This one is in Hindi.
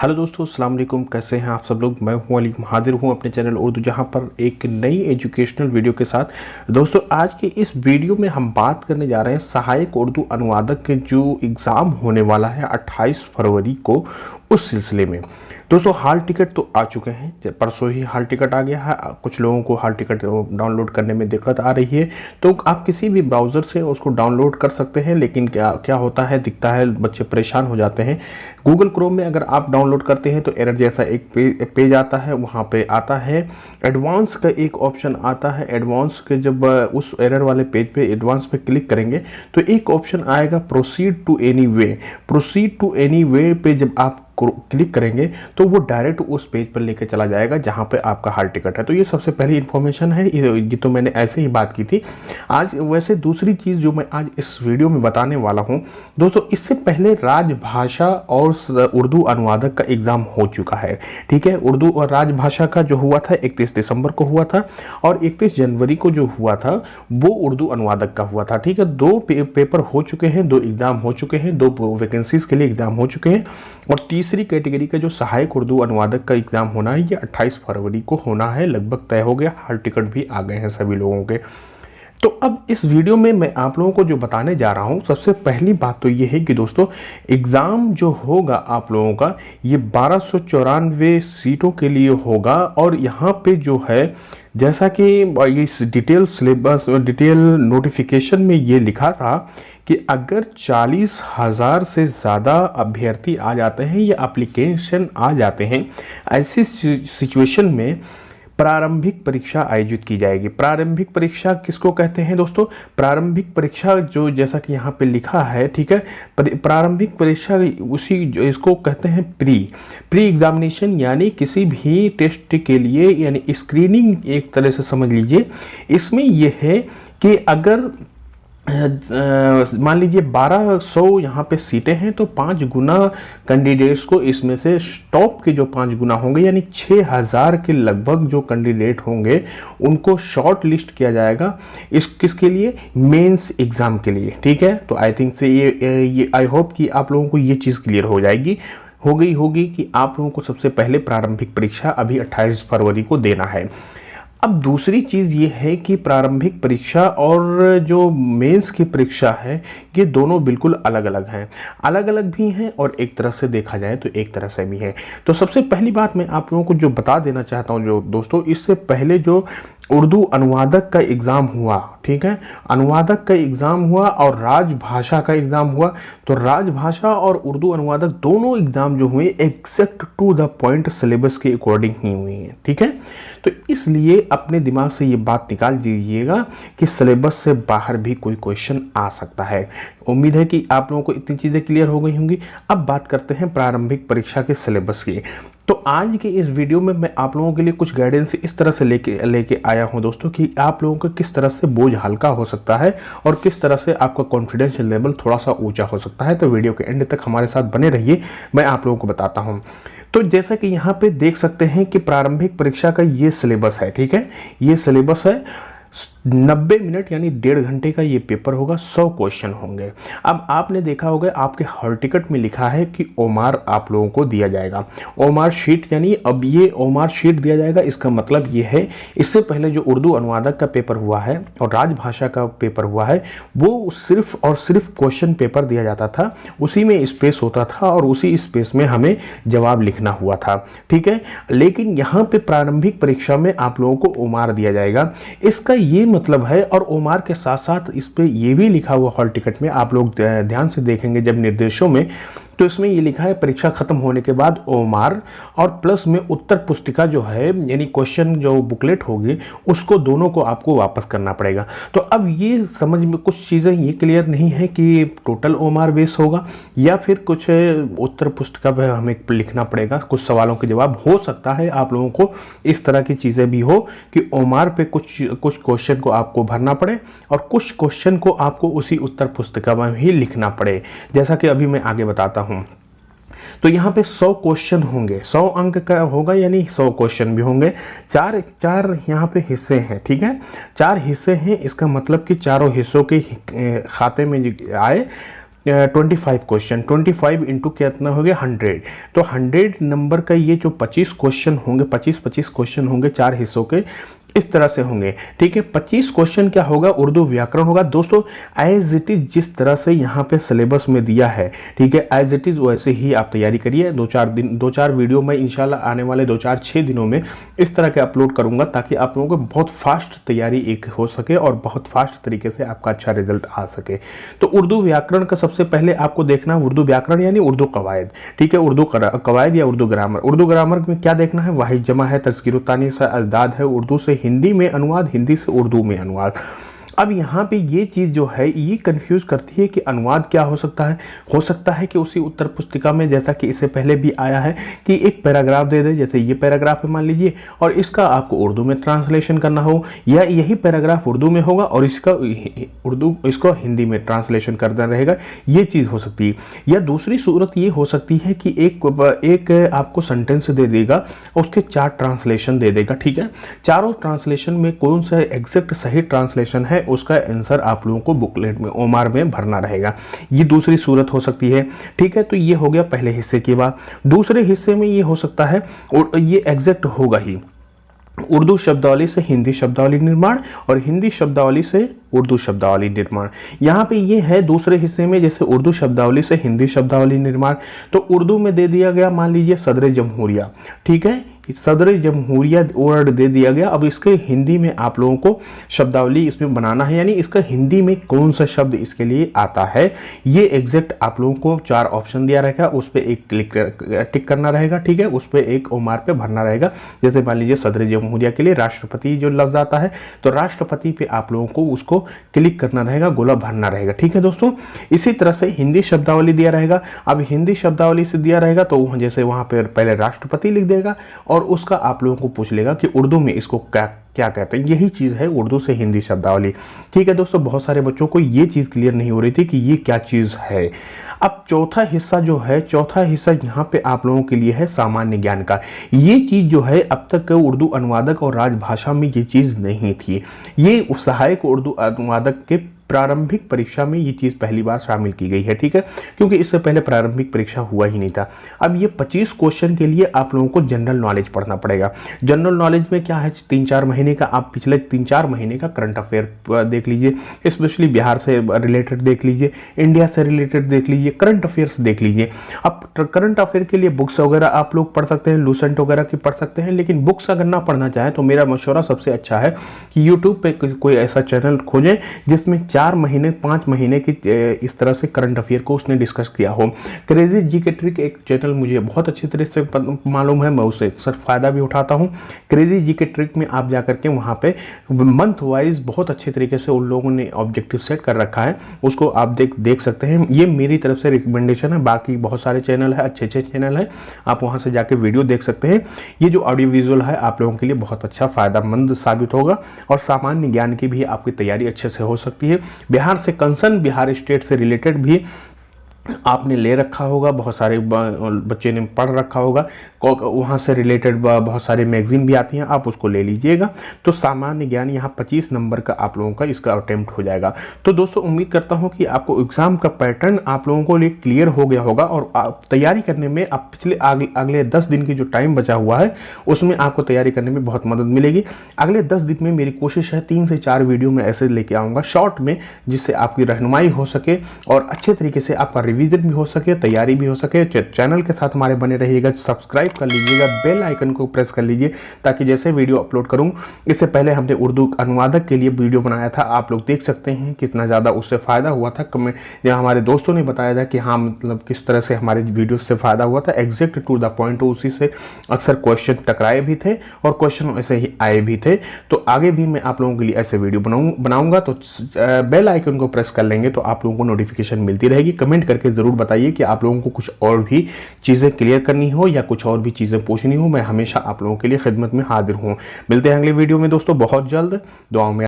हेलो दोस्तों, अस्सलाम वालेकुम। कैसे हैं आप सब लोग। मैं हूं अली, हाजिर हूं अपने चैनल उर्दू जहां पर एक नई एजुकेशनल वीडियो के साथ। दोस्तों, आज के इस वीडियो में हम बात करने जा रहे हैं सहायक उर्दू अनुवादक के जो एग्ज़ाम होने वाला है 28 फरवरी को, उस सिलसिले में। दोस्तों, हाल टिकट तो आ चुके हैं, परसों ही हाल टिकट आ गया है। कुछ लोगों को हाल टिकट डाउनलोड करने में दिक्कत आ रही है, तो आप किसी भी ब्राउज़र से उसको डाउनलोड कर सकते हैं। लेकिन क्या होता है, दिखता है, बच्चे परेशान हो जाते हैं। गूगल क्रोम में अगर आप डाउनलोड करते हैं तो एरर जैसा एक पेज आता है, वहाँ पे आता है एडवांस का एक ऑप्शन आता है। एडवांस के जब उस एरर वाले पेज पे एडवांस पे क्लिक करेंगे तो एक ऑप्शन आएगा proceed to any way. Proceed to any way पे जब आप क्लिक करेंगे तो वो डायरेक्ट उस पेज पर लेके चला जाएगा जहां पे आपका हाल टिकट है। तो ये सबसे पहली इन्फॉर्मेशन है, ये तो मैंने ऐसे ही बात की थी आज। वैसे दूसरी चीज़ जो मैं आज इस वीडियो में बताने वाला हूं दोस्तों, इससे पहले राजभाषा और उर्दू अनुवादक का एग्ज़ाम हो चुका है। ठीक है, उर्दू और राजभाषा का जो हुआ था 31 दिसंबर को हुआ था, और 31 जनवरी को जो हुआ था वो उर्दू अनुवादक का हुआ था। ठीक है, दो पेपर हो चुके हैं, दो एग्ज़ाम हो चुके हैं, दो वैकेंसीज के लिए एग्ज़ाम हो चुके हैं। और तीसरी कैटेगरी का जो सहायक उर्दू अनुवादक का एग्ज़ाम होना है ये 28 फरवरी को होना है। लगभग तय हो गया, हाल टिकट भी आ गए हैं सभी लोगों के। तो अब इस वीडियो में मैं आप लोगों को जो बताने जा रहा हूं, सबसे पहली बात तो ये है कि दोस्तों, एग्ज़ाम जो होगा आप लोगों का ये 1294 सीटों के लिए होगा। और यहाँ पे जो है, जैसा कि इस डिटेल सिलेबस, डिटेल नोटिफिकेशन में ये लिखा था कि अगर 40,000 से ज़्यादा अभ्यर्थी आ जाते हैं या एप्लीकेशन आ जाते हैं, ऐसी सिचुएशन में प्रारंभिक परीक्षा आयोजित की जाएगी। प्रारंभिक परीक्षा किसको कहते हैं दोस्तों? प्रारंभिक परीक्षा जो जैसा कि यहाँ पे लिखा है, ठीक है, प्रारंभिक परीक्षा उसी इसको कहते हैं प्री एग्जामिनेशन, यानी किसी भी टेस्ट के लिए, यानी स्क्रीनिंग एक तरह से समझ लीजिए। इसमें यह है कि अगर मान लीजिए 1200 यहाँ पे सीटें हैं तो 5 गुना कैंडिडेट्स को इसमें से टॉप के जो 5 गुना होंगे, यानी 6000 के लगभग जो कैंडिडेट होंगे उनको शॉर्ट लिस्ट किया जाएगा। इस किसके लिए? मेंस एग्जाम के लिए। ठीक है, तो आई थिंक से ये आई होप कि आप लोगों को ये चीज़ क्लियर हो जाएगी, हो गई होगी कि आप लोगों को सबसे पहले प्रारंभिक परीक्षा अभी 28 फरवरी को देना है। अब दूसरी चीज़ ये है कि प्रारंभिक परीक्षा और जो मेंस की परीक्षा है ये दोनों बिल्कुल अलग अलग हैं। अलग अलग भी हैं और एक तरह से देखा जाए तो एक तरह से भी है। तो सबसे पहली बात मैं आप लोगों को जो बता देना चाहता हूँ जो दोस्तों, इससे पहले जो उर्दू अनुवादक का एग्ज़ाम हुआ, ठीक है, अनुवादक का एग्ज़ाम हुआ और राजभाषा का एग्ज़ाम हुआ, तो राजभाषा और उर्दू अनुवादक दोनों एग्ज़ाम जो हुए exact to the point syllabus के अकॉर्डिंग ही हुए हैं। ठीक है, तो इसलिए अपने दिमाग से ये बात निकाल दीजिएगा कि सिलेबस से बाहर भी कोई क्वेश्चन आ सकता है। उम्मीद है कि आप लोगों को इतनी चीज़ें क्लियर हो गई होंगी। अब बात करते हैं प्रारंभिक परीक्षा के सिलेबस की। तो आज के इस वीडियो में मैं आप लोगों के लिए कुछ गाइडेंस इस तरह से लेके आया हूं दोस्तों कि आप लोगों का किस तरह से बोझ हल्का हो सकता है और किस तरह से आपका कॉन्फिडेंस लेवल थोड़ा सा ऊंचा हो सकता है। तो वीडियो के एंड तक हमारे साथ बने रहिए, मैं आप लोगों को बताता हूं। तो जैसा कि यहाँ पे देख सकते हैं कि प्रारंभिक परीक्षा का ये सिलेबस है। ठीक है, ये सिलेबस है, 90 मिनट यानी 1.5 घंटे का ये पेपर होगा, 100 क्वेश्चन होंगे। अब आपने देखा होगा आपके हॉल टिकट में लिखा है कि ओमार आप लोगों को दिया जाएगा, ओमार शीट, यानी अब ये ओमार शीट दिया जाएगा। इसका मतलब ये है, इससे पहले जो उर्दू अनुवादक का पेपर हुआ है और राजभाषा का पेपर हुआ है वो सिर्फ और सिर्फ क्वेश्चन पेपर दिया जाता था, उसी में स्पेस होता था और उसी स्पेस में हमें जवाब लिखना हुआ था। ठीक है, लेकिन यहाँ पे प्रारंभिक परीक्षा में आप लोगों को ओमार दिया जाएगा। इसका ये मतलब है, और ओमार के साथ साथ इस पे ये भी लिखा हुआ हॉल टिकट में, आप लोग ध्यान से देखेंगे जब निर्देशों में, तो इसमें ये लिखा है परीक्षा खत्म होने के बाद ओमार और प्लस में उत्तर पुस्तिका जो है, यानी क्वेश्चन जो बुकलेट होगी उसको दोनों को आपको वापस करना पड़ेगा। तो अब ये समझ में कुछ चीज़ें ये क्लियर नहीं है कि टोटल ओमार बेस होगा या फिर कुछ उत्तर पुस्तिका पर हमें लिखना पड़ेगा। कुछ सवालों के जवाब हो सकता है आप लोगों को इस तरह की चीज़ें भी हो कि ओमार पे कुछ क्वेश्चन को आपको भरना पड़े और कुछ क्वेश्चन को आपको उसी उत्तर पुस्तिका में ही लिखना पड़े, जैसा कि अभी मैं आगे बताता हूं। तो यहाँ पे 100 क्वेश्चन होंगे, 100 अंक का होगा, यानी 100 क्वेश्चन भी होंगे। चार यहाँ पे हिस्से हैं। ठीक है, 4 हिस्से हैं, इसका मतलब कि चारों हिस्सों के खाते में आए 25 क्वेश्चन, 25 इंटू कितना हो गया 100, तो 100 नंबर का ये जो 25 क्वेश्चन होंगे, 25 क्वेश्चन होंगे 4 हिस्सों के, इस तरह से होंगे। ठीक है, 25 क्वेश्चन क्या होगा, उर्दू व्याकरण होगा। दोस्तों एज इट इज जिस तरह से यहाँ पे सिलेबस में दिया है, ठीक है, एज इट इज वैसे ही आप तैयारी करिए। 2-4 वीडियो मैं इंशाल्लाह आने वाले 2-4-6 दिनों में इस तरह के अपलोड करूंगा, ताकि आप लोगों को बहुत फास्ट तैयारी एक हो सके और बहुत फास्ट तरीके से आपका अच्छा रिजल्ट आ सके। तो उर्दू व्याकरण का सबसे पहले आपको देखना उर्दू व्याकरण यानी उर्दू कवायद। ठीक है, उर्दू कवायद या उर्दू ग्रामर। उर्दू ग्रामर में क्या देखना है, वाहिद जमा है, तज़किरुत तानीस है, अजदाद है, उर्दू से हिंदी में अनुवाद, हिंदी से उर्दू में अनुवाद। अब यहाँ पे ये चीज़ जो है ये कंफ्यूज करती है कि अनुवाद क्या हो सकता है कि उसी उत्तर पुस्तिका में, जैसा कि इससे पहले भी आया है, कि एक पैराग्राफ दे दे, जैसे ये पैराग्राफ है मान लीजिए, और इसका आपको उर्दू में ट्रांसलेशन करना हो, या यही पैराग्राफ उर्दू में होगा और इसको हिंदी में ट्रांसलेशन करना रहेगा, ये चीज़ हो सकती है। या दूसरी सूरत ये हो सकती है कि एक आपको सेंटेंस दे देगा, उसके 4 ट्रांसलेशन दे देगा। ठीक है, चारों ट्रांसलेशन में कौन सा एग्जैक्ट सही ट्रांसलेशन है, उसका आंसर आप लोगों को बुकलेट में ओमार में भरना रहेगा। ये दूसरी सूरत हो सकती है। ठीक है, तो ये हो गया पहले हिस्से की बात। दूसरे हिस्से में ये हो सकता है, और ये एग्जैक्ट होगा ही, उर्दू शब्दावली से हिंदी शब्दावली निर्माण और हिंदी शब्दावली से उर्दू शब्दावली निर्माण। यहाँ पे ये है दूसरे हिस्से में, जैसे उर्दू शब्दावली से हिंदी शब्दावली निर्माण, तो उर्दू में दे दिया गया मान लीजिए सदर जमहूरिया। ठीक है, सदर जमहूरिया वर्ड दे दिया गया। अब इसके हिंदी में आप लोगों को शब्दावली इसमें बनाना है, यानी इसका हिंदी में कौन सा शब्द इसके लिए आता है, ये एग्जैक्ट आप लोगों को 4 ऑप्शन दिया रहेगा, उस पर एक टिक करना रहेगा। ठीक है, उस पर एक ओमार पे भरना रहेगा। जैसे मान लीजिए सदर जमहूरिया के लिए राष्ट्रपति जो लफ्ज आता है, तो राष्ट्रपति पे आप लोगों को उसको क्लिक करना रहेगा, गोला भरना रहेगा। ठीक है दोस्तों, इसी तरह से हिंदी शब्दावली दिया रहेगा। अब हिंदी शब्दावली से दिया रहेगा तो जैसे वहां पर पहले राष्ट्रपति लिख देगा और उसका आप लोगों को पूछ लेगा कि उर्दू में इसको क्या कहते हैं। यही चीज़ है उर्दू से हिंदी शब्दावली। ठीक है दोस्तों, बहुत सारे बच्चों को ये चीज़ क्लियर नहीं हो रही थी कि ये क्या चीज़ है। अब चौथा हिस्सा जो है, चौथा हिस्सा यहाँ पे आप लोगों के लिए है सामान्य ज्ञान का। ये चीज़ जो है अब तक उर्दू अनुवादक और राजभाषा में ये चीज़ नहीं थी। ये सहायक उर्दू अनुवादक के प्रारंभिक परीक्षा में ये चीज़ पहली बार शामिल की गई है। ठीक है, क्योंकि इससे पहले प्रारंभिक परीक्षा हुआ ही नहीं था। अब ये 25 क्वेश्चन के लिए आप लोगों को जनरल नॉलेज पढ़ना पड़ेगा। जनरल नॉलेज में क्या है, 3-4 महीने का, आप पिछले 3-4 महीने का करंट अफेयर देख लीजिए, स्पेशली बिहार से रिलेटेड देख लीजिए, इंडिया से रिलेटेड देख लीजिए, करंट अफेयर्स देख लीजिए। अब करंट अफेयर के लिए बुक्स वगैरह आप लोग पढ़ सकते हैं, लूसेंट वगैरह की पढ़ सकते हैं, लेकिन बुक्स अगर ना पढ़ना चाहें तो मेरा मशवरा सबसे अच्छा है कि यूट्यूब पे कोई ऐसा चैनल खोजें जिसमें 4 महीने 5 महीने की इस तरह से करंट अफेयर को उसने डिस्कस किया हो। क्रेजी जीके ट्रिक एक चैनल मुझे बहुत अच्छी तरह से मालूम है, मैं उससे अक्सर फायदा भी उठाता हूं। क्रेजी जीके ट्रिक में आप जाकर के वहां पे मंथ वाइज बहुत अच्छे तरीके से उन लोगों ने ऑब्जेक्टिव सेट कर रखा है, उसको आप देख सकते हैं। ये मेरी तरफ से रिकमेंडेशन है, बाकी बहुत सारे चैनल है, अच्छे चैनल है, आप वहां से जाके वीडियो देख सकते हैं। ये जो ऑडियो विजुअल है आप लोगों के लिए बहुत अच्छा फायदेमंद साबित होगा और सामान्य ज्ञान की भी आपकी तैयारी अच्छे से हो सकती है। बिहार से कंसर्न, बिहार स्टेट से रिलेटेड भी आपने ले रखा होगा, बहुत सारे बच्चे ने पढ़ रखा होगा, वहाँ से रिलेटेड बहुत सारे मैगजीन भी आती हैं, आप उसको ले लीजिएगा। तो सामान्य ज्ञान यहाँ 25 नंबर का आप लोगों का इसका अटेम्प्ट हो जाएगा। तो दोस्तों उम्मीद करता हूँ कि आपको एग्जाम का पैटर्न आप लोगों को लिए क्लियर हो गया होगा और आप तैयारी करने में आप पिछले अगले 10 दिन की जो टाइम बचा हुआ है उसमें आपको तैयारी करने में बहुत मदद मिलेगी। अगले 10 दिन में मेरी कोशिश है 3 से 4 वीडियो में ऐसे लेके आऊँगा शॉर्ट में, जिससे आपकी रहनुमाई हो सके और अच्छे तरीके से आपका रिवीजन भी हो सके, तैयारी भी हो सके। चैनल के साथ हमारे बने रहिएगा, सब्सक्राइब कर लीजिएगा, बेल आइकन को प्रेस कर लीजिए ताकि जैसे वीडियो अपलोड करूं, इससे पहले हमने उर्दू अनुवादक के लिए वीडियो बनाया था, आप लोग देख सकते हैं कितना ज़्यादा उससे फ़ायदा हुआ था। कमेंट या हमारे दोस्तों ने बताया था कि हाँ मतलब किस तरह से हमारे वीडियो से फ़ायदा हुआ था, एग्जैक्ट टू द पॉइंट, उसी से अक्सर क्वेश्चन टकराए भी थे और क्वेश्चन ऐसे ही आए भी थे। तो आगे भी मैं आप लोगों के लिए ऐसे वीडियो बनाऊंगा, तो बेल आइकन को प्रेस कर लेंगे तो आप लोगों को नोटिफिकेशन मिलती रहेगी। कमेंट करके ज़रूर बताइए कि आप लोगों को कुछ और भी चीज़ें क्लियर करनी हो या कुछ और भी चीज़ें पूछनी हो, मैं हमेशा आप लोगों के लिए खिदमत में हाजिर हूँ। मिलते हैं अगले वीडियो में दोस्तों बहुत जल्द, दुआओं में